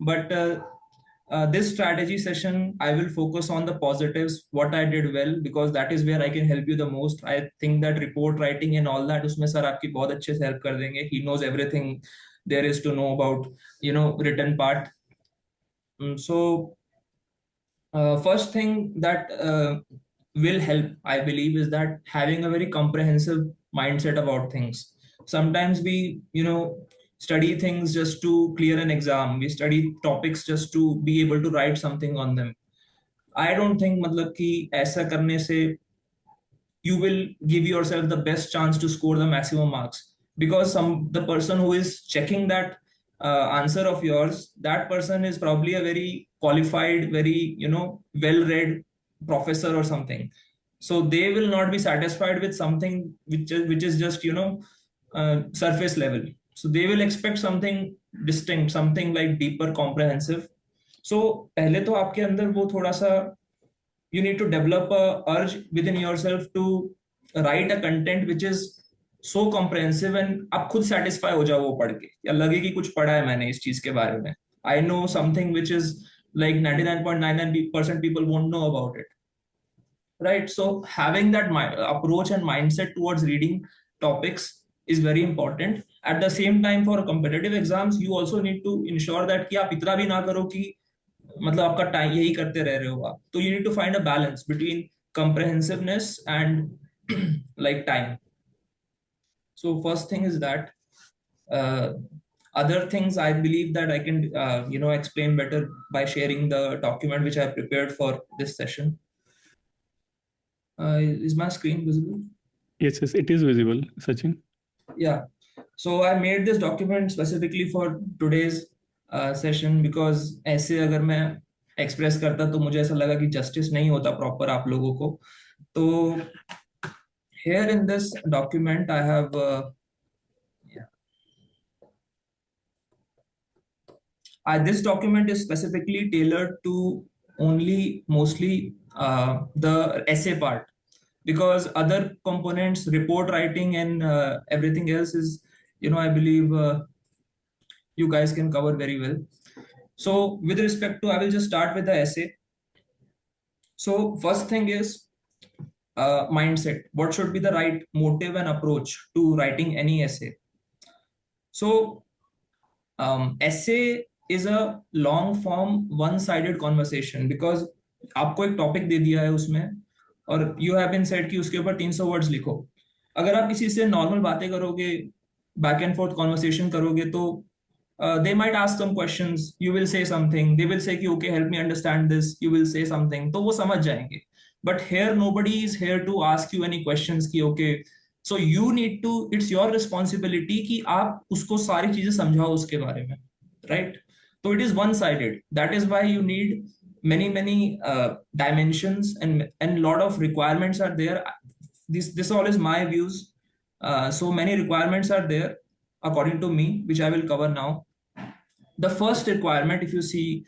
but this strategy session, I will focus on the positives, what I did well, because that is where I can help you the most. I think that report writing and all that, उसमें sir आपकी बहुत अच्छे से help कर देंगे. He knows everything there is to know about, written part. So first thing that will help, I believe, is that having a very comprehensive mindset about things. Sometimes we, study things just to clear an exam. We study topics just to be able to write something on them. I don't think मतलब कि ऐसा करने से you will give yourself the best chance to score the maximum marks, because the person who is checking that answer of yours, that person is probably a very qualified, very well-read professor or something. So they will not be satisfied with something which is just surface level. So they will expect something distinct, something like deeper, comprehensive. So पहले तो आपके अंदर वो थोड़ा सा, you need to develop a urge within yourself to write a content which is so comprehensive and आप खुद satisfy हो जाओ वो पढ़ के, या लगे कि कुछ पढ़ा है मैंने इस चीज के बारे में. I know something which is like 99.99% people won't know about it, right? So having that approach and mindset towards reading topics is very important. At the same time, for competitive exams, you also need to ensure that कि आप इतना भी ना करो कि मतलब आपका time यही करते रह रहे हो आप. तो you need to find a balance between comprehensiveness and like time. So first thing is that. Other things I believe that I can explain better by sharing the document which I prepared for this session. Is my screen visible? Yes, it is visible, Sachin. Yeah. So I made this document specifically for today's session because ऐसे अगर मैं express करता तो मुझे ऐसा लगा कि justice नहीं होता proper आप लोगों को. तो here in this document I have this document is specifically tailored to only mostly the essay part, because other components, report writing and everything else is, I believe you guys can cover very well. So with respect to, I will just start with the essay. So first thing is mindset. What should be the right motive and approach to writing any essay? So essay is a long form one-sided conversation, because आपको एक topic दे दिया है उसमें और you have been said कि उसके ऊपर 300 words लिखो. अगर आप किसी से नॉर्मल बातें करोगे, बैक एंड फोर्थ कॉन्वर्सेशन करोगे, तो they might ask some questions, you will say something, they will say कि okay help me understand this, you will say something, तो वो समझ जाएंगे. But here nobody is here to ask you any questions कि okay, so you need to, it's your responsibility कि आप उसको सारी चीजें समझाओ उसके बारे में, right? So it is one-sided. That is why you need many dimensions and lot of requirements are there. This all is my views. So many requirements are there according to me, which I will cover now. The first requirement, if you see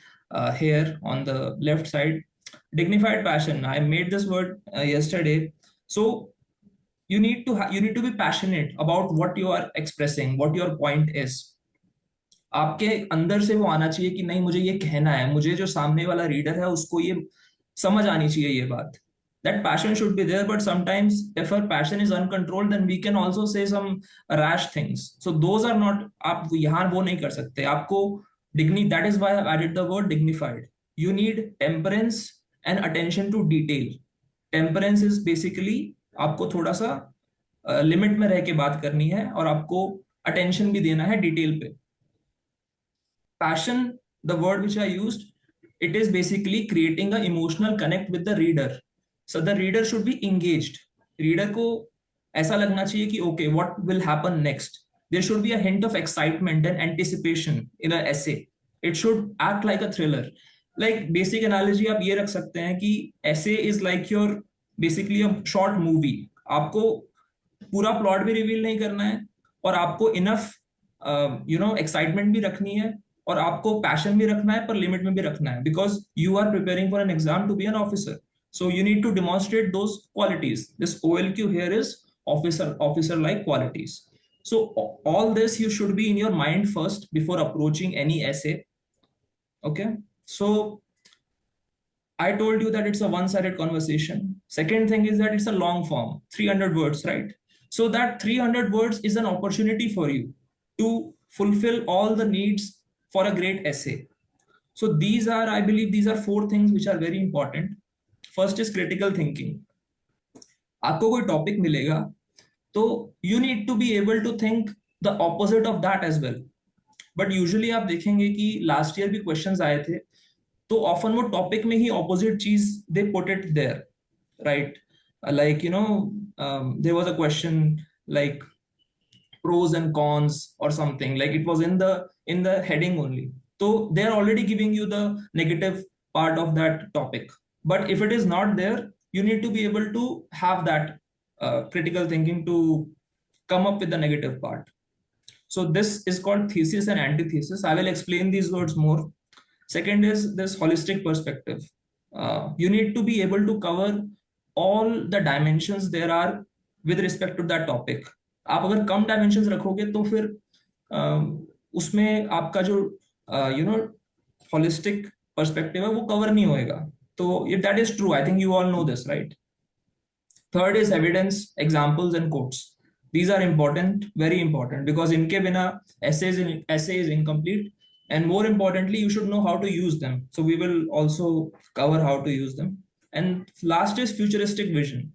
here on the left side, dignified passion. I made this word yesterday. So you need to be passionate about what you are expressing, what your point is. आपके अंदर से वो आना चाहिए कि नहीं मुझे ये कहना है, मुझे जो सामने वाला रीडर है उसको ये समझ आनी चाहिए ये बात. That passion should be there, but sometimes if our passion is uncontrolled, then we can also say some rash things. So those are not, आप यहाँ वो नहीं कर सकते. आपको that is why I added the word dignified. You need temperance and attention to detail. Temperance is basically आपको थोड़ा सा लिमिट में रह के बात करनी है और आपको attention भी देना है डिटेल पे. Passion, the word which I used, it is basically creating an emotional connect with the reader. So the reader should be engaged. Reader को ऐसा लगना चाहिए कि okay, what will happen next? There should be a hint of excitement and anticipation in an essay. It should act like a thriller. Like basic analogy आप ये रख सकते हैं कि essay is like your basically a short movie. आपको पूरा plot भी reveal नहीं करना है और आपको इनफ एक्साइटमेंट भी रखनी है और आपको पैशन भी रखना है पर लिमिट में भी रखना है, because you are preparing for an exam to be an officer. So you need to demonstrate those qualities. This OLQ here is officer like qualities. So all this you should be in your mind first before approaching any essay. Okay, so I told you that it's a one-sided conversation. Second thing is that it's a long form, 300 words, right? So that 300 words is an opportunity for you to fulfill all the needs for a great essay. So these are, I believe, these are four things which are very important. First is critical thinking. आपको कोई topic मिलेगा तो you need to be able to think the opposite of that as well. But usually आप देखेंगे कि last year भी questions आए थे तो ऑफन वो टॉपिक में ही ऑपोजिट चीज they put it there, right? Like, there was a question like pros and cons or something, like it was in the heading only. So they are already giving you the negative part of that topic. But if it is not there, you need to be able to have that critical thinking to come up with the negative part. So this is called thesis and antithesis. I will explain these words more. Second is this holistic perspective. You need to be able to cover all the dimensions there are with respect to that topic. आप अगर कम dimensions रखोगे तो फिर उसमें आपका जो holistic perspective है वो cover नहीं होएगा. तो if that is true, I think you all know this, right? Third is evidence, examples, and quotes. These are important, very important, because इनके बिना essay is incomplete. And more importantly, you should know how to use them. So we will also cover how to use them. And last is futuristic vision.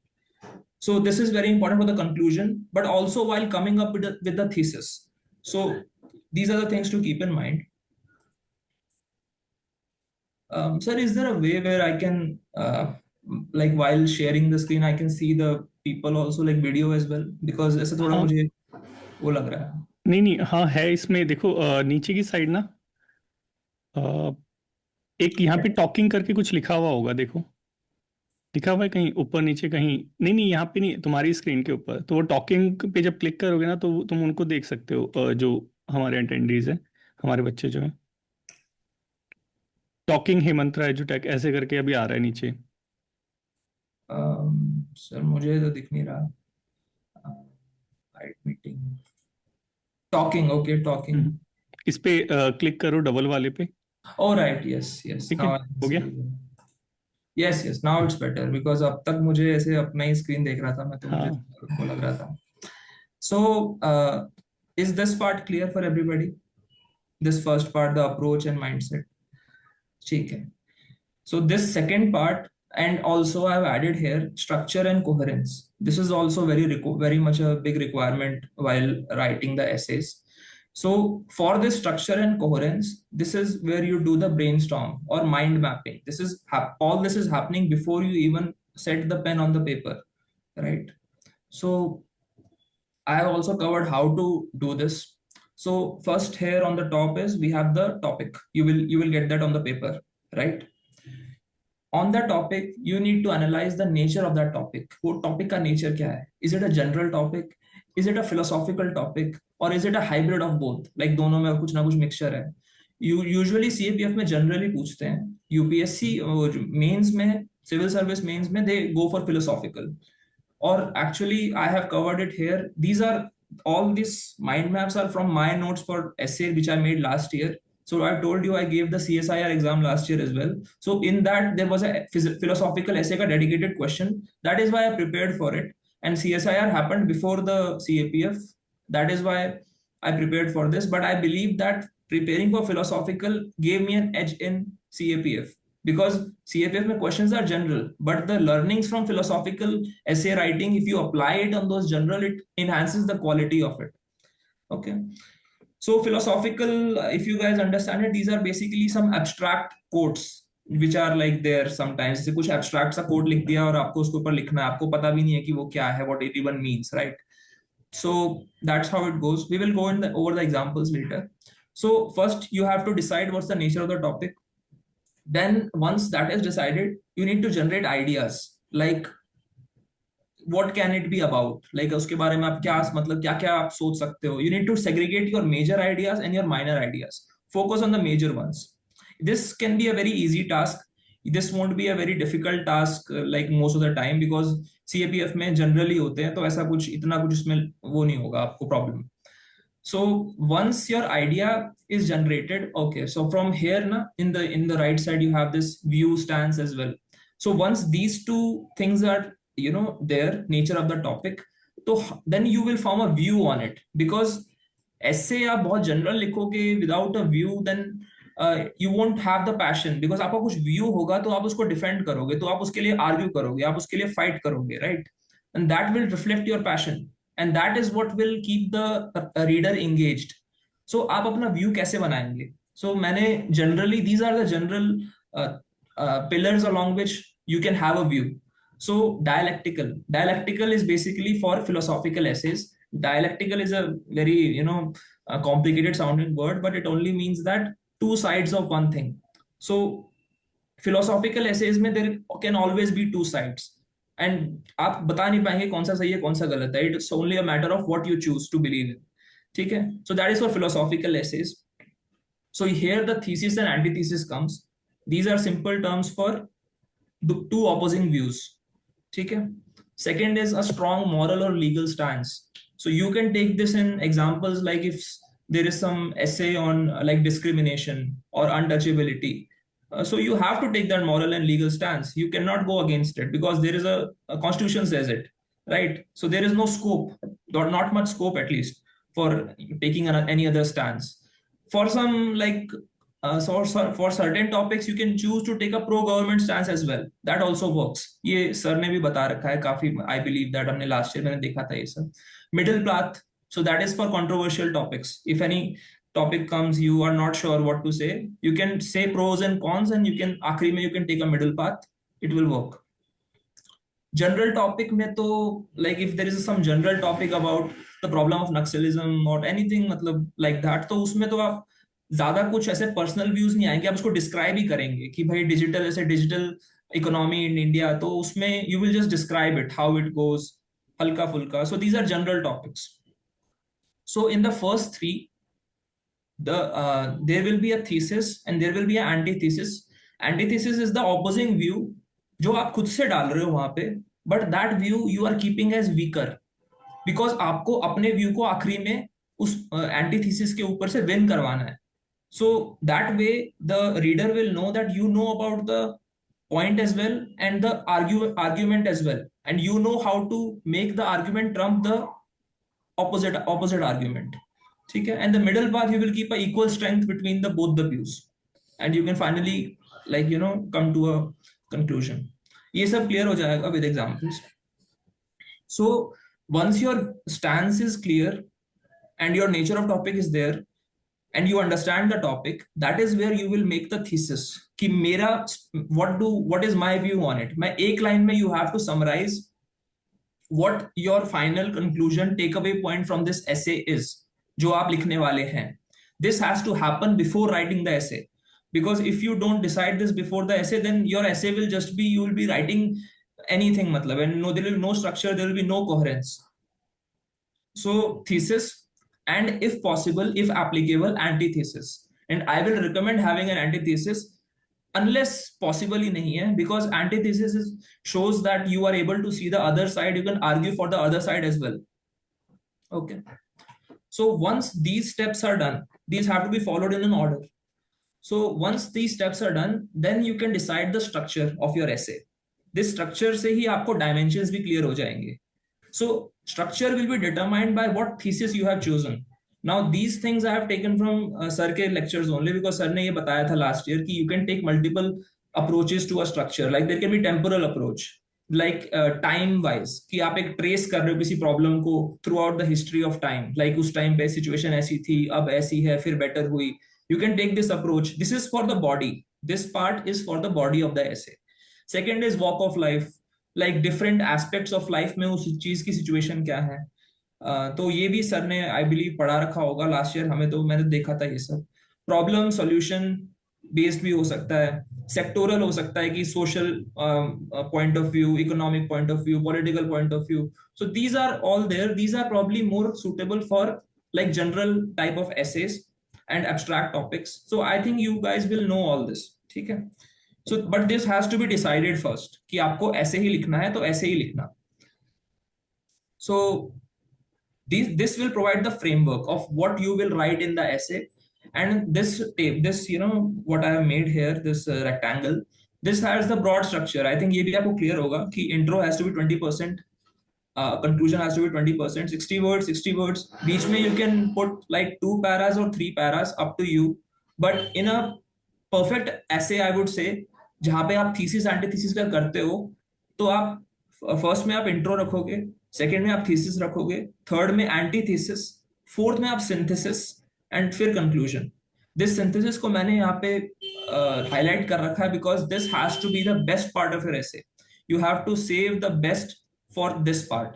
So this is very important for the conclusion, but also while coming up with the thesis. So these are the things to keep in mind. Sir, is there a way where I can, like while sharing the screen, I can see the people also, like video as well? Because ऐसा थोड़ा हाँ मुझे वो लग रहा है. नहीं हाँ है इसमें देखो नीचे की साइड ना एक यहाँ पे टॉकिंग करके कुछ लिखा हुआ होगा देखो लिखा हुआ है कहीं ऊपर नीचे कहीं नहीं यहाँ पे नहीं तुम्हारी स्क्रीन के ऊपर तो वो टॉकिंग पे जब क्लिक करोगे ना तो तुम उनको देख सकते हो जो हमारे अटेंडीज हैं हमारे बच्चे जो हैं टॉकिंग हेमंत्रा एजुटेक ऐसे करके अभी आ रहा है नीचे. सर मुझे तो दिख नहीं रहा. Meeting talking, okay talking. इस पे क्लिक करो डबल वाले पे. Oh right, yes, yes. ठीक है Now I can हो see गया. it. Yes, yes. Now it's better because अब तक मुझे ऐसे अपना ही स्क्रीन देख रहा था मैं, तो मुझे हाँ वो लग रहा था. So, is this part clear for everybody? This first part, the approach and mindset. ठीक है. So this second part, and also I've added here structure and coherence. This is also very much a big requirement while writing the essays. So for this structure and coherence, this is where you do the brainstorm or mind mapping. This is all this is happening before you even set the pen on the paper, right? So I have also covered how to do this. So first here on the top is we have the topic. You will get that on the paper, right? On that topic, you need to analyze the nature of that topic. वो topic का nature क्या है? Is it a general topic? Is it a philosophical topic? Or is it a hybrid of both? Like दोनों में कुछ ना कुछ mixture है. Usually CAPF में generally पूछते हैं. UPSC mains में, civil service mains में they go for philosophical. Or actually I have covered it here. All these mind maps are from my notes for essay which I made last year. So I told you I gave the CSIR exam last year as well. So in that there was a philosophical essay ka dedicated question. That is why I prepared for it. And CSIR happened before the CAPF. That is why I prepared for this. But I believe that preparing for philosophical gave me an edge in CAPF. Because CAPF mein questions are general, but the learnings from philosophical essay writing, if you apply it on those general, it enhances the quality of it. Okay. So philosophical, if you guys understand it, these are basically some abstract quotes which are like there sometimes. जैसे कुछ abstract सा quote लिख दिया और आपको उसके ऊपर लिखना है, आपको पता भी नहीं है कि वो क्या है, what it even means, right? So that's how it goes. We will go over the examples later. So first you have to decide what's the nature of the topic. Then once that is decided, you need to generate ideas like what can it be about, like उसके बारे में आप क्या मतलब क्या क्या आप सोच सकते हो. You need to segregate your major ideas and your minor ideas. Focus on the major ones. This can be a very easy task. This won't be a very difficult task like most of the time because CAPF में generally होते हैं तो ऐसा कुछ इतना कुछ इसमें वो नहीं होगा आपको problem. So once your idea is generated, okay, so from here na, in the right side you have this view stance as well. So once these two things are, you know, their nature of the topic, तो then you will form a view on it. Because ऐसे आप बहुत general लिखोगे without a view, then you won't have the passion. Because आपका कुछ view होगा तो आप उसको डिफेंड करोगे, तो आप उसके लिए आर्ग्यू करोगे, आप उसके लिए फाइट करोगे, right? And that will reflect your passion, and that is what will keep the reader engaged. So आप अपना व्यू कैसे बनाएंगे? सो मैंने generally, these are the general pillars along which you can have a view. So dialectical is basically for philosophical essays. Dialectical is a very, you know, complicated sounding word, but it only means that two sides of one thing. So philosophical essays में there can always be two sides, and आप बता नहीं पाएंगे कौन सा सही है कौन सा गलत है. It's only a matter of what you choose to believe in. ठीक है? So that is for philosophical essays. So here the thesis and antithesis comes. These are simple terms for the two opposing views. ठीक है? Second is a strong moral or legal stance. So you can take this in examples like if there is some essay on like discrimination or untouchability. So you have to take that moral and legal stance. You cannot go against it because there is a constitution says it, right? So there is no scope, or not much scope at least, for taking any other stance. For some like for certain topics you can choose to take a pro government stance as well. That also works. ये sir ने भी बता रखा है काफी. I believe that हमने last year मैंने देखा था ये सब. Middle path. So that is for controversial topics. If any topic comes, you are not sure what to say, you can say pros and cons, and you can आखिरी में you can take a middle path. It will work. General topic में तो like if there is some general topic about the problem of Naxalism or anything मतलब like that, तो उसमें तो आप ज्यादा कुछ ऐसे पर्सनल व्यूज नहीं आएंगे. आप उसको डिस्क्राइब ही करेंगे कि भाई डिजिटल ऐसे डिजिटल इकोनॉमी इन इंडिया, तो उसमें you will just describe it how it goes, हल्का फुल्का. So these are general topics. So in the first three there will be a thesis and there will be an antithesis. Antithesis is the opposing view जो आप खुद से डाल रहे हो वहां पे, but that view you are keeping as weaker because आपको अपने व्यू को आखिरी में उस एंटीथीसिस के ऊपर से विन करवाना है. So that way the reader will know that you know about the point as well and the argument as well, and you know how to make the argument trump the opposite argument. ठीक है? And the middle path you will keep a equal strength between the both the views, and you can finally like you know come to a conclusion. ये सब clear हो जाएगा with examples. So once your stance is clear and your nature of topic is there and you understand the topic, that is where you will make the thesis कि मेरा what is my view on it. मैं एक line में you have to summarize what your final conclusion takeaway point from this essay is जो आप लिखने वाले हैं. This has to happen before writing the essay, because if you don't decide this before the essay, then your essay will just be, you will be writing anything मतलब, and no, there will be no structure, there will be no coherence. So thesis, and if possible, if applicable, antithesis. And I will recommend having an antithesis unless possible ही नहीं है, because antithesis shows that you are able to see the other side, you can argue for the other side as well. Okay. So once these steps are done, these have to be followed in an order. So once these steps are done, then you can decide the structure of your essay. This structure से ही आपको dimensions भी clear हो जाएंगे. So structure will be determined by what thesis you have chosen. Now these things I have taken from sir के lectures only, because sir ने ये बताया था last year कि you can take multiple approaches to a structure. Like there can be temporal approach, like time wise कि आप एक trace कर रहे हो किसी problem को throughout the history of time. Like उस time पे situation ऐसी थी, अब ऐसी है, फिर better हुई. You can take this approach. This is for the body. This part is for the body of the essay. Second is walk of life, like different aspects of life में उस चीज की situation क्या है. तो ये भी सर ने आई बिलीव पढ़ा रखा होगा लास्ट ईयर. हमें तो मैंने देखा था ये सब. प्रॉब्लम सॉल्यूशन बेस्ड भी हो सकता है, सेक्टोरल हो सकता है कि social point of view, economic point of view, political point of view. So these are all there. These are probably more suitable for like general type of essays and abstract topics. So I think you guys will know all this. ठीक है? So but this has to be decided first कि आपको ऐसे ही लिखना है तो ऐसे ही लिखना. So This will provide the framework of what you will write in the essay. And this tape, this, what I have made here, this rectangle, this has the broad structure. I think ये भी आपको clear होगा कि intro has to be 20%, conclusion has to be 20%, 60 words, 60 words. बीच में you can put like 2 paras or 3 paras, up to you. But in a perfect essay, I would say, जहाँ पे आप thesis antithesis का करते हो, तो आप फर्स्ट में आप इंट्रो रखोगे, सेकंड में आप थीसिस रखोगे, थर्ड में एंटीथीसिस, फोर्थ में आप सिंथेसिस, एंड फिर कंक्लूजन. दिस सिंथेसिस को मैंने यहाँ पे हाईलाइट कर रखा है because this has to be the best part of your essay. You have to save the best for this part.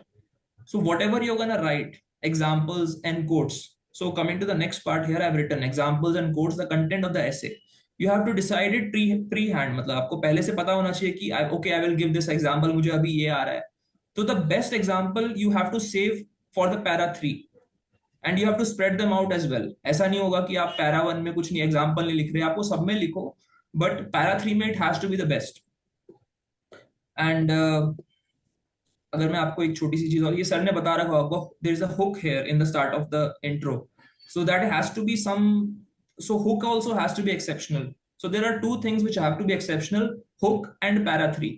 So whatever you're gonna write, examples and quotes. So coming to the next part, here I've written examples and quotes, the content of the essay. You have to decide it pre-hand. मतलब आपको पहले से पता होना चाहिए कि okay, I will give this example, मुझे अभी ये आ रहा है. तो the best example you have to save for the para 3. And you have to spread them out as well. ऐसा नहीं होगा कि आप para 1 में कुछ नहीं, example नहीं लिख रहे, आपको सब में लिखो, but para 3 में it has to be the best. And अगर मैं आपको एक छोटी सी चीज, और ये सर ने बता रखा आपको, there is a hook here in the start of the intro, so that has to be some, so hook also has to be exceptional. So there are two things which have to be exceptional, hook and para 3.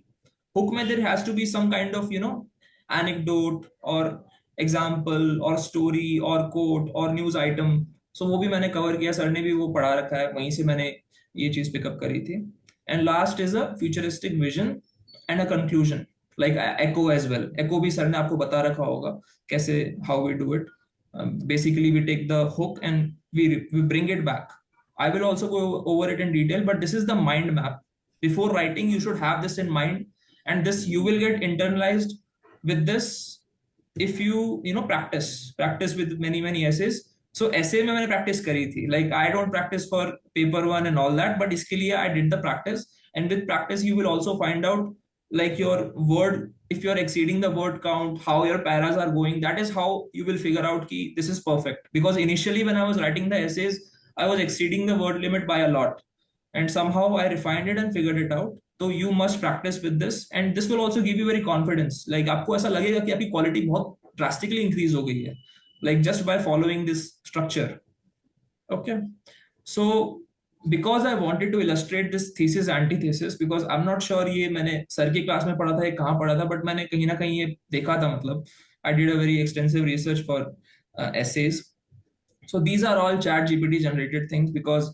Hook में there has to be some kind of anecdote और example और story और quote और news item. So वो भी मैंने cover किया, sir ने भी वो पढ़ा रखा है, वहीं से मैंने ये चीज पिकअप करी थी. And last is a futuristic vision and a conclusion, like echo as well. Echo भी सर ने आपको बता रखा होगा कैसे, how we do it. Basically we take the hook and we bring it back. I will also go over it in detail, but this is the mind map. Before writing you should have this in mind, and this you will get internalized with this if you practice with many essays. So essay में मैंने practice करी थी, like I don't practice for paper 1 and all that, but इसके लिए I did the practice. And with practice you will also find out like your word, if you're exceeding the word count, how your paras are going. That is how you will figure out ki this is perfect. Because initially when I was writing the essays, I was exceeding the word limit by a lot, and somehow I refined it and figured it out. So you must practice with this, and this will also give you very confidence. Like आपको ऐसा लगेगा कि आपकी quality बहुत drastically increase हो गई है, like just by following this structure. Okay, so because I wanted to illustrate this thesis antithesis, because I'm not sure ये मैंने सर की क्लास में पढ़ा था, ये कहाँ पढ़ा था, but मैंने कहीं ना कहीं ये देखा था. मतलब I did a very extensive research for essays. So these are all chat GPT generated things, because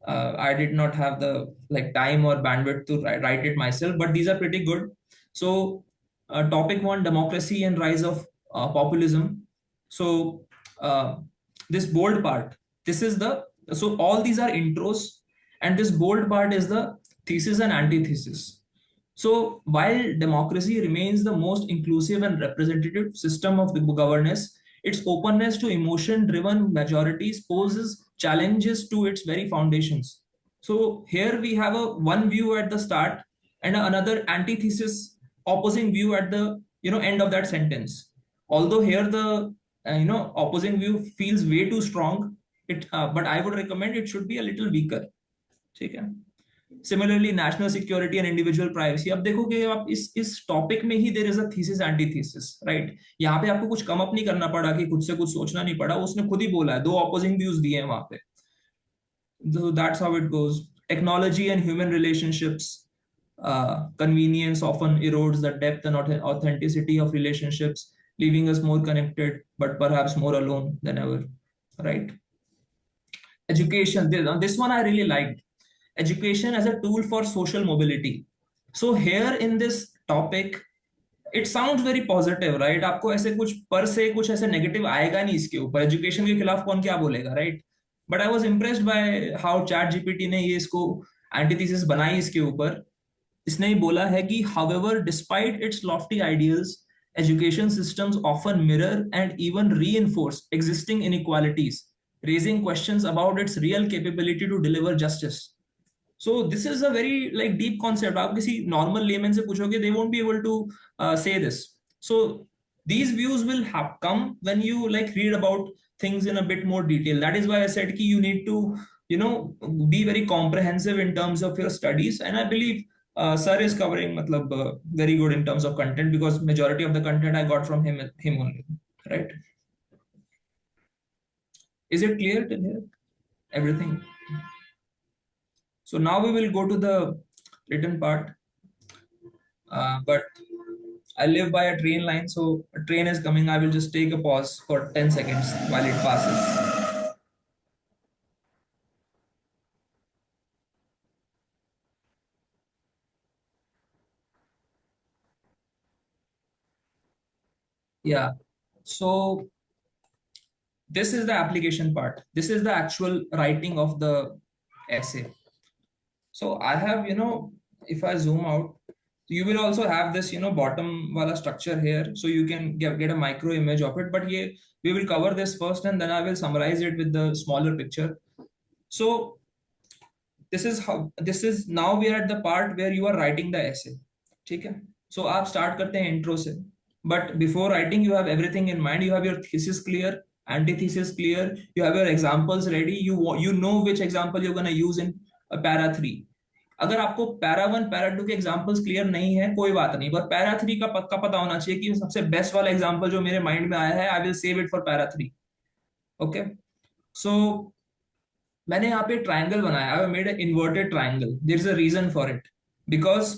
I did not have the like time or bandwidth to write it myself, but these are pretty good. So topic 1, democracy and rise of populism. So this bold part, this is the, so all these are intros, and this bold part is the thesis and antithesis. So while democracy remains the most inclusive and representative system of the governance, its openness to emotion driven majorities poses challenges to its very foundations. So here we have a one view at the start and another antithesis opposing view at the end of that sentence. Although here the opposing view feels way too strong, but I would recommend it should be a little weaker. ठीक है. Similarly, national security and individual privacy. अब देखो कि आप इस topic में ही there is a thesis antithesis, right? यहाँ पे आपको कुछ कम अप नहीं करना पड़ा, कि खुद से कुछ सोचना नहीं पड़ा, उसने खुद ही बोला है, 2 opposing views दिए हैं वहां पे. So that's how it goes. Technology and human relationships. Convenience often erodes the depth and authenticity of relationships, leaving us more connected but perhaps more alone than ever, right? Education, this one I really liked. Education as a tool for social mobility. So here in this topic, it sounds very positive, right? आपको ऐसे कुछ पर से कुछ ऐसे negative आएगा नहीं इसके ऊपर. एजुकेशन के खिलाफ कौन क्या बोलेगा, right? But I was impressed by how chat GPT ने ये इसको एंटीथेसिस बनाई इसके ऊपर. इसने ही बोला है कि however, despite its lofty ideals, education systems often mirror and even reinforce existing inequalities, raising questions about its real capability to deliver justice. So this is a very like deep concept. आप किसी normal layman से पूछोगे, they won't be able to say this. So these views will have come when you like read about things in a bit more detail. That is why I said ki you need to be very comprehensive in terms of your studies. And I believe sir is covering matlab very good in terms of content, because majority of the content I got from him only, right? Is it clear till here? Everything. So now we will go to the written part. But I live by a train line, so a train is coming. I will just take a pause for 10 seconds while it passes. Yeah. So this is the application part. This is the actual writing of the essay. So I have, if I zoom out, you will also have this, bottom wala structure here. So you can get a micro image of it. But yeah, we will cover this first and then I will summarize it with the smaller picture. So this is now we are at the part where you are writing the essay. ठीक है? So आप start करते हैं intro से. But before writing, you have everything in mind. You have your thesis clear, antithesis clear. You have your examples ready. You know which example you're gonna use in para 3. अगर आपको para 1 para 2 के examples clear नहीं है कोई बात नहीं, पर para 3 का पक्का पता होना चाहिए कि सबसे बेस्ट वाला एग्जांपल जो मेरे माइंड में आया है I will save it for para 3. Okay. So मैंने यहाँ पे ट्राइंगल बनाया. I made a inverted triangle. There is a reason for it. Because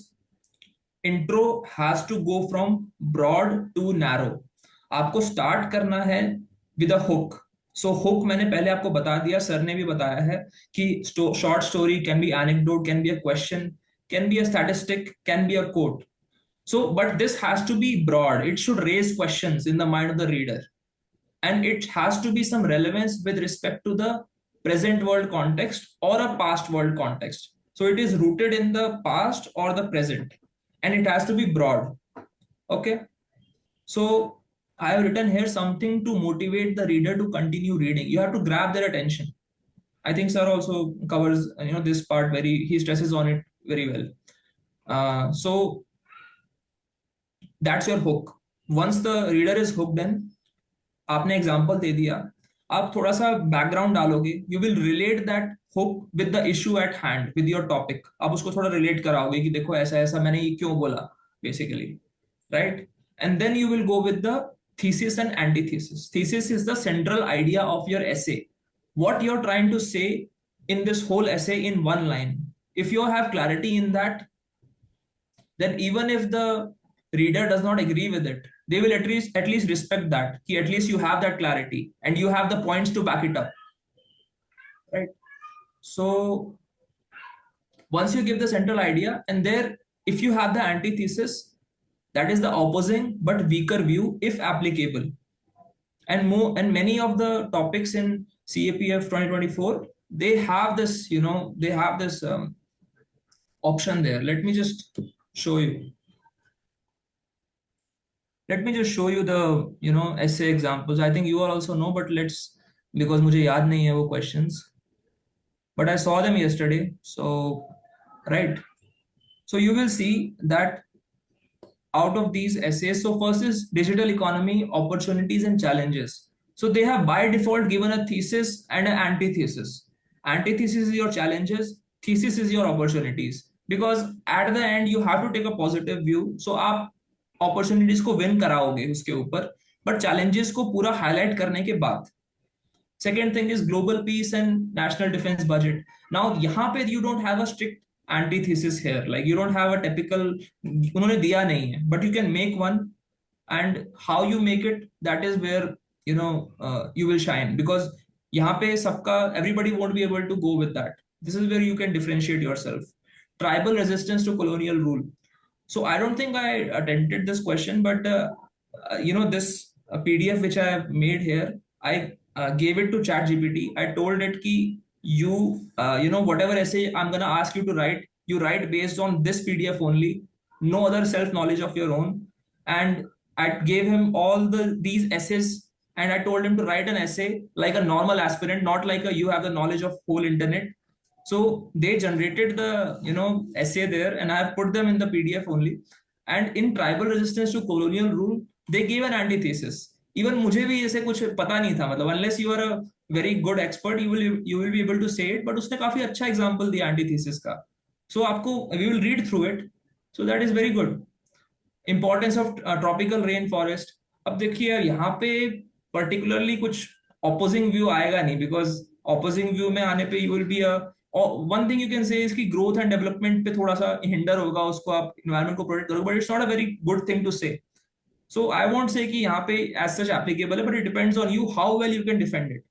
intro has to go from broad to narrow. आपको स्टार्ट करना है with a hook. So hook मैंने पहले आपको बता दिया, सर ने भी बताया है कि short story can be anecdote, can be a question, can be a statistic, can be a quote. So but this has to be broad. It should raise questions in the mind of the reader, and it has to be some relevance with respect to the present world context or a past world context. So it is rooted in the past or the present, and it has to be broad. Okay. So I have written here something to motivate the reader to continue reading. You have to grab their attention. I think sir also covers this part very, he stresses on it very well. So that's your hook. Once the reader is hooked in, आपने example दे दिया, आप थोड़ा सा background डालोगे, you will relate that hook with the issue at hand, with your topic. आप उसको थोड़ा relate कराओगे कि देखो ऐसा ऐसा मैंने ये क्यों बोला, basically, right. And then you will go with the thesis and antithesis. Thesis is the central idea of your essay. What you're trying to say in this whole essay in one line. If you have clarity in that, then even if the reader does not agree with it, they will at least respect that. At least you have that clarity and you have the points to back it up, right? So once you give the central idea, and there, if you have the antithesis, that is the opposing but weaker view if applicable. And many of the topics in CAPF 2024, they have this, option there. Let me just show you. Let me just show you the essay examples. I think you all also know, but let's, because मुझे याद नहीं है वो questions, but I saw them yesterday. So right, so you will see that out of these essays, so first is digital economy, opportunities and challenges. So they have by default given a thesis and an antithesis. Antithesis is your challenges, thesis is your opportunities, because at the end you have to take a positive view. So आप opportunities को win कराओगे उसके ऊपर, but challenges को पूरा highlight करने के बाद. Second thing is global peace and national defence budget. Now यहाँ पे you don't have a strict antithesis here, like you don't have a typical, उन्होंने दिया नहीं है, but you can make one. And how you make it, that is where you will shine, because यहाँ पे सबका, everybody won't be able to go with that. This is where you can differentiate yourself. Tribal resistance to colonial rule. So I don't think I attempted this question, but this PDF which I have made here, I gave it to ChatGPT. I told it ki whatever essay I'm gonna ask you to write, you write based on this PDF only, no other self knowledge of your own. And I gave him all these essays, and I told him to write an essay like a normal aspirant, not like you have the knowledge of whole internet. So they generated the essay there, and I have put them in the PDF only. And in tribal resistance to colonial rule, they gave an antithesis. Even मुझे भी ऐसे कुछ पता नहीं था, मतलब unless you are a very good expert, you will be able to say it. But उसने काफी अच्छा example दिया antithesis का. So आपको, we will read through it. So that is very good. Importance of tropical rainforest. अब देखिए यहाँ पे particularly कुछ opposing view आएगा नहीं, because opposing view में आने पे you will be a one thing you can say is कि growth and development पे थोड़ा सा hinder होगा, उसको आप environment को protect करोगे, but it's not a very good thing to say. So I won't say कि यहाँ पे as such applicable है, but it depends on you how well you can defend it.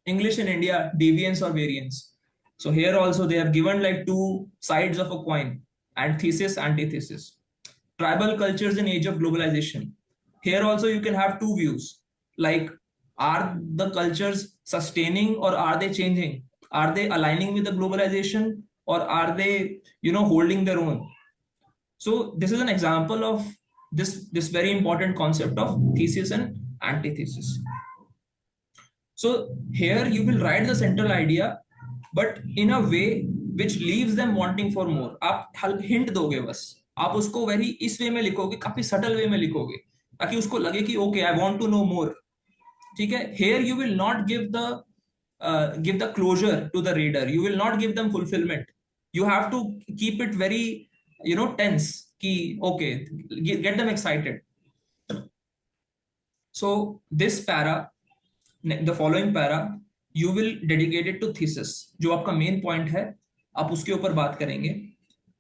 English in India, deviance or variance. So here also they have given like two sides of a coin, antithesis, antithesis. Tribal cultures in age of globalization. Here also you can have two views. Like, are the cultures sustaining or are they changing? Are they aligning with the globalization or are they, holding their own? So this is an example of this very important concept of thesis and antithesis. So here you will write the central idea, but in a way which leaves them wanting for more. आप hint दोगे बस, आप उसको very इस way में लिखोगे, काफी subtle way में लिखोगे, ताकि उसको लगे कि okay, I want to know more. ठीक है? Here you will not give the closure to the reader. You will not give them fulfillment. You have to keep it very, tense. Ki okay, get them excited. So this para, the following para, you will dedicate it to thesis. जो आपका main point है, आप उसके ऊपर बात करेंगे.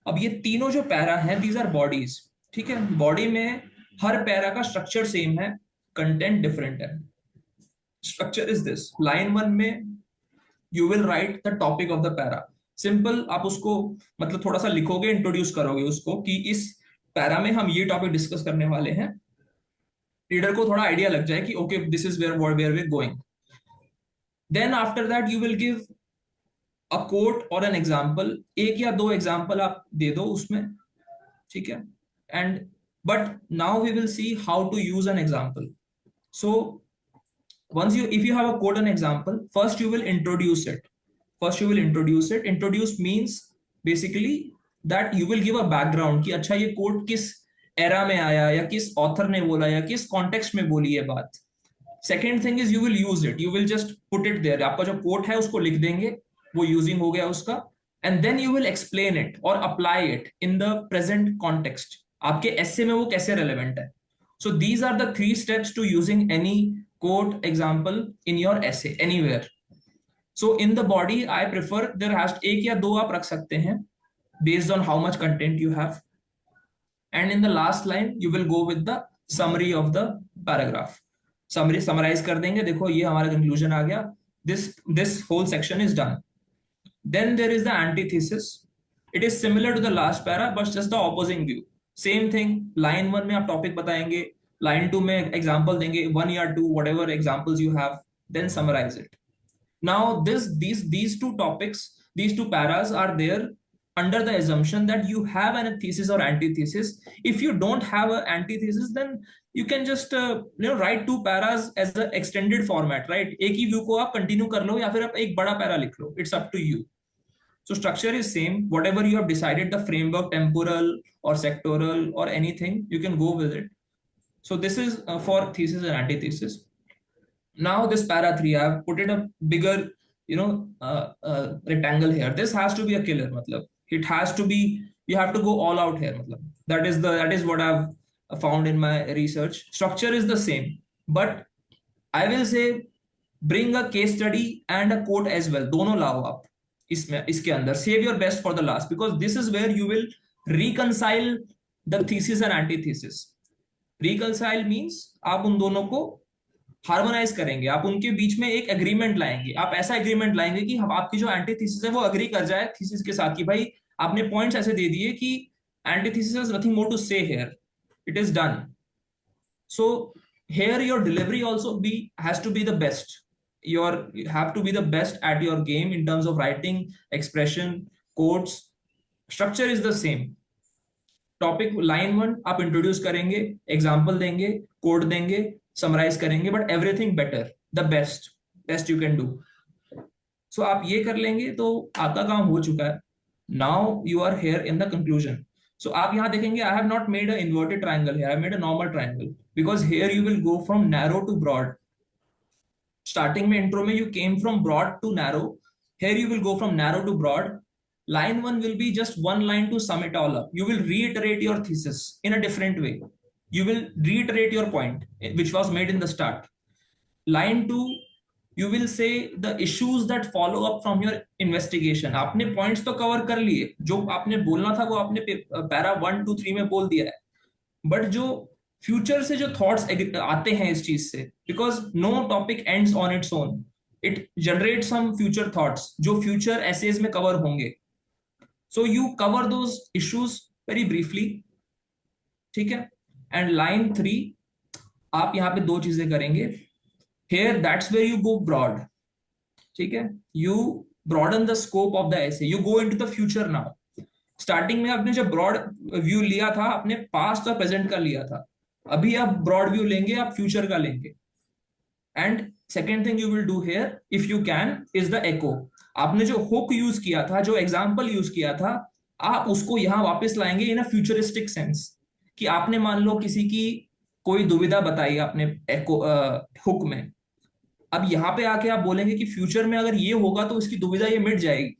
अब ये तीनों जो पैरा हैं, these are bodies. ठीक है? बॉडी में हर पैरा का स्ट्रक्चर सेम है, कंटेंट डिफरेंट है. Structure is this. लाइन 1 में you will write the topic of the para. Simple, आप उसको मतलब थोड़ा सा लिखोगे, इंट्रोड्यूस करोगे उसको कि इस पैरा में हम ये टॉपिक डिस्कस करने वाले हैं. रीडर को थोड़ा आइडिया लग जाए कि okay, this is where we going. Then after that you will give a quote और एन एग्जाम्पल. एक या दो एग्जाम्पल आप दे दो उसमें. ठीक है? And but now we will see how to use an example. So if you have a quote and example, first you will introduce it. Introduce means basically that you will give a background कि अच्छा ये quote किस era में आया, या किस author ने बोला, या किस context में बोली है बात. Second thing is you will use it. You will just put it there. आपका जो quote है उसको लिख देंगे, वो using हो गया उसका. And then you will explain it or apply it in the present context. आपके essay में वो कैसे relevant है. So these are the 3 steps to using any quote example in your essay anywhere. So in the body I prefer there has एक या दो आप रख सकते हैं based on how much content you have, and in the last line you will go with the summary of the paragraph. Summarize कर देंगे, देखो ये हमारा conclusion आ गया, this whole section is done. Then there is the antithesis. It is similar to the last para but just the opposing view. Same thing, line 1 में आप topic बताएंगे, line 2 में एग्जांपल देंगे, 1 या 2 whatever examples you have, then summarize it. Now these two topics, these two paras are there under the assumption that you have an thesis or antithesis. If you don't have an antithesis, then you can just write 2 paras as the extended format, right? एक ही view को आप continue कर लो या फिर आप एक बड़ा para लिख लो. It's up to you. So structure is same. Whatever you have decided, the framework, temporal or sectoral or anything, you can go with it. So this is for thesis and antithesis. Now this para 3, I have put it a bigger, rectangle here. This has to be a killer. Matlab, it has to be. You have to go all out here. Matlab, that is what I've found in my research. Structure is the same, but I will say bring a case study and a quote as well. दोनों लाओ आप इसके अंदर. Save your best for the last, because this is where you will reconcile the thesis and antithesis. Reconcile means आप उन दोनों को harmonise करेंगे, आप उनके बीच में एक एग्रीमेंट लाएंगे. आप ऐसा एग्रीमेंट लाएंगे कि हम आपकी जो एंटीथीसिस है वो अग्री कर जाए थीसिस के साथ कि भाई आपने पॉइंट्स ऐसे दे दिए कि antithesis has nothing more to say here, it is done. So here your delivery also has to be the best. You have to be the best at your game in terms of writing, expression, quotes. Structure is the same. Topic line 1 आप introduce करेंगे, example देंगे, code देंगे, summarise करेंगे, but everything better, the best you can do. So आप ये कर लेंगे तो आपका काम हो चुका है. Now you are here in the conclusion. So आप यहाँ देखेंगे I have not made a inverted triangle here, I made a normal triangle, because here you will go from narrow to broad. Starting में intro में you came from broad to narrow, here you will go from narrow to broad. Line 1 will be just one line to sum it all up. You will reiterate your thesis in a different way. You will reiterate your point which was made in the start. Line 2, You will say the issues that follow up from your investigation. आपने points तो cover कर लिए, जो आपने बोलना था वो आपने पैरा 1 2 3 में बोल दिया है, बट जो फ्यूचर से जो थॉट्स आते हैं इस चीज से, because no topic ends on its own, it generate some future thoughts जो फ्यूचर एसेज में कवर होंगे. So you cover those issues very briefly. ठीक है. एंड लाइन 3, आप यहाँ पे दो चीजें करेंगे. Here that's where you go broad. ठीक है. You broaden the scope of the essay, you go into the future now. Starting में आपने जब ब्रॉड व्यू लिया था, आपने पास्ट और प्रेजेंट का लिया था. अभी आप ब्रॉड व्यू लेंगे, आप फ्यूचर का लेंगे. And second thing you will do here if you can is the echo. आपने जो हुक यूज किया था, जो एग्जाम्पल यूज किया था, आप उसको यहां वापस लाएंगे इन अ फ्यूचरिस्टिक सेंस. कि आपने मान लो किसी की कोई दुविधा बताई आपने एको हुक में. अब यहाँ पे आके आप बोलेंगे कि फ्यूचर में अगर ये होगा तो इसकी दुविधा ये मिट जाएगी.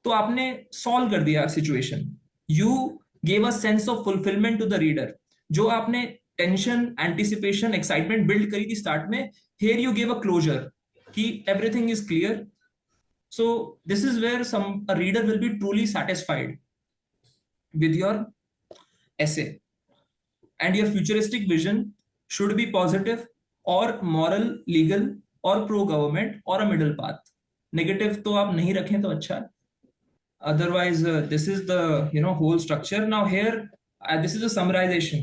तो आपने सॉल्व कर दिया situation. You gave a sense of fulfilment to the reader. जो आपने टेंशन, एंटिसिपेशन, एक्साइटमेंट बिल्ड करी थी स्टार्ट में, here you give a closure कि everything is clear. So this is where some a reader will be truly satisfied with your essay. And your futuristic vision should be positive or moral, legal or pro government or a middle path. Negative तो आप नहीं रखें तो अच्छा. Otherwise this is the whole structure. Now here this is a summarization,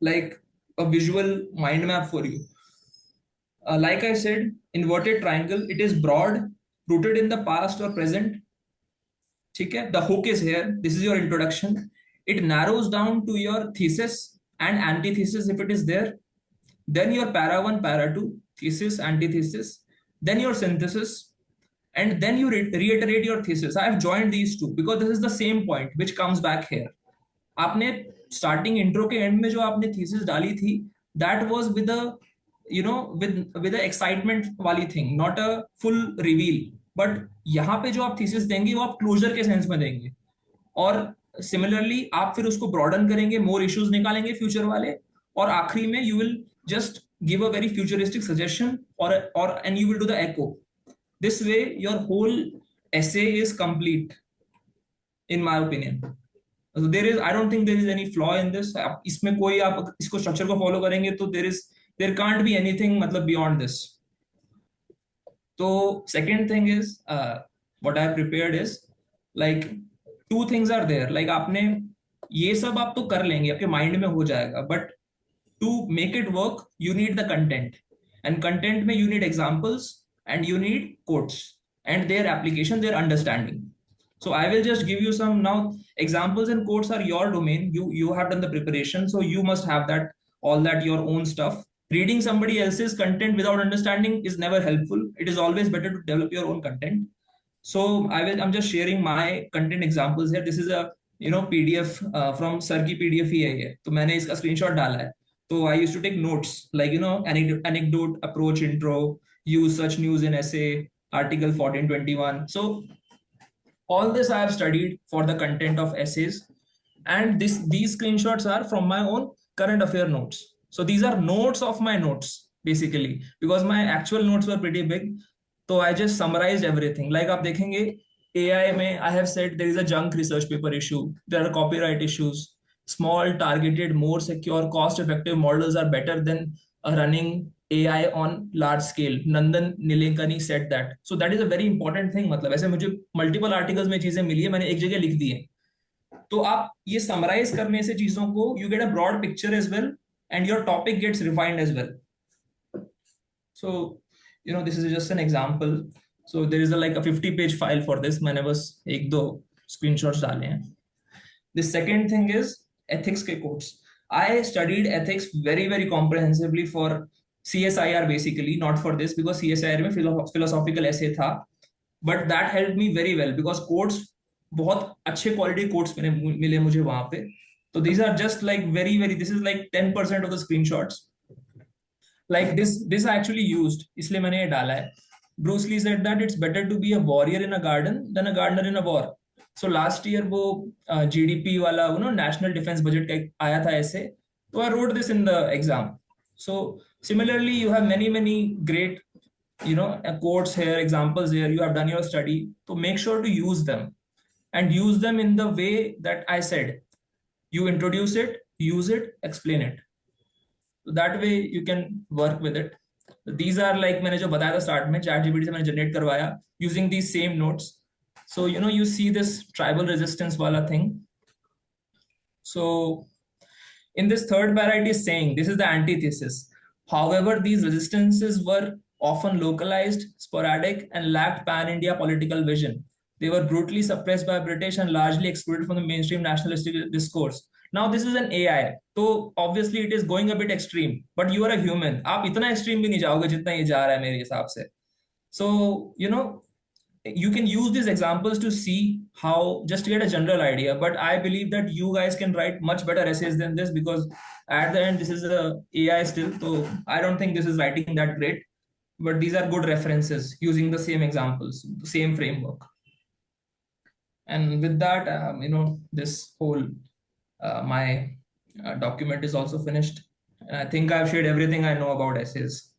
like a visual mind map for you. Like I said, inverted triangle, it is broad, rooted in the past or present. ठीक है. The hook is here, this is your introduction. It narrows down to your thesis and antithesis if it is there. Then your para 1, para 2, thesis, antithesis. Then your synthesis. And then you reiterate your thesis. I have joined these two because this is the same point which comes back here. आपने starting intro के end में जो आपने thesis डाली थी, that was with a with a excitement वाली thing, not a full reveal. But यहाँ पे जो आप thesis देंगे वो आप closure के sense में देंगे. और सिमिलरली आप फिर उसको ब्रॉडन करेंगे, मोर इश्यूज निकालेंगे फ्यूचर वाले, और आखिरी में you will just give a very futuristic suggestion और and you will do the echo. This way your whole essay is complete in my opinion. So there is, I don't think there is any flaw in this. इसमें कोई, आप इसको structure को follow करेंगे तो there can't be anything मतलब beyond this. तो second thing is what I have prepared is like two things are there. like आपने ये सब आप तो कर लेंगे, आपके माइंड में हो जाएगा, but to make it work you need the content. And content में you need examples and you need quotes and their application, their understanding. So I will just give you some now. Examples and quotes are your domain. You have done the preparation, so you must have that, all that your own stuff. Reading somebody else's content without understanding is never helpful. It is always better to develop your own content. So I'm just sharing my content examples here. This is a PDF from sir की PDF ही है ये, तो मैंने इसका screenshot डाला है. तो I used to take notes like anecdote, approach, intro, use such news in essay, article 1421. So all this I have studied for the content of essays, and these screenshots are from my own current affair notes. So these are notes of my notes basically, because my actual notes were pretty big. So I just summarized everything. Like आप देखेंगे AI में I have said there is a junk research paper issue, there are copyright issues, small, targeted, more secure, cost effective models are better than running AI on large scale. Nandan Nilekani said that. So that is a very important thing. मतलब ऐसे मुझे multiple articles में चीजें मिली है, मैंने एक जगह लिख दी है. तो आप ये summarize करने से चीजों को you get a broad picture as well, and your topic gets refined as well. So this is just an example. So there is like a 50-page file for this. मैंने बस एक दो screenshots डाले हैं. The second thing is ethics के quotes. I studied ethics very very comprehensively for CSIR basically, not for this because CSIR में philosophical essay था, but that helped me very well because quotes बहुत अच्छे quality quotes मिले मुझे वहां पे. So these are just like very very, this is like 10% of the screenshots. Like this I actually used, इसलिए मैंने ये डाला है. Bruce Lee said that it's better to be a warrior in a garden than a gardener in a war. So last year वो GDP वाला national defense budget का आया था ऐसे, so I wrote this in the exam. So similarly you have many great quotes here, examples here, you have done your study, so make sure to use them, and use them in the way that I said. You introduce it, use it, explain it. So that way you can work with it. These are like मैंने जो बताया था start में, chat GPT से मैंने generate करवाया using these same notes. So you see this tribal resistance wala thing. So in this third variety is saying, this is the antithesis. However, these resistances were often localized, sporadic, and lacked pan-India political vision. They were brutally suppressed by British and largely excluded from the mainstream nationalistic discourse. Now, this is an AI, so obviously it is going a bit extreme. But you are a human. आप इतना extreme भी नहीं जाओगे जितना ये जा रहा है मेरे हिसाब से. So you can use these examples to see how, just to get a general idea, but I believe that you guys can write much better essays than this, because at the end this is a AI still, so I don't think this is writing that great, but these are good references using the same examples, the same framework. And with that, this whole my document is also finished, and I think I've shared everything I know about essays.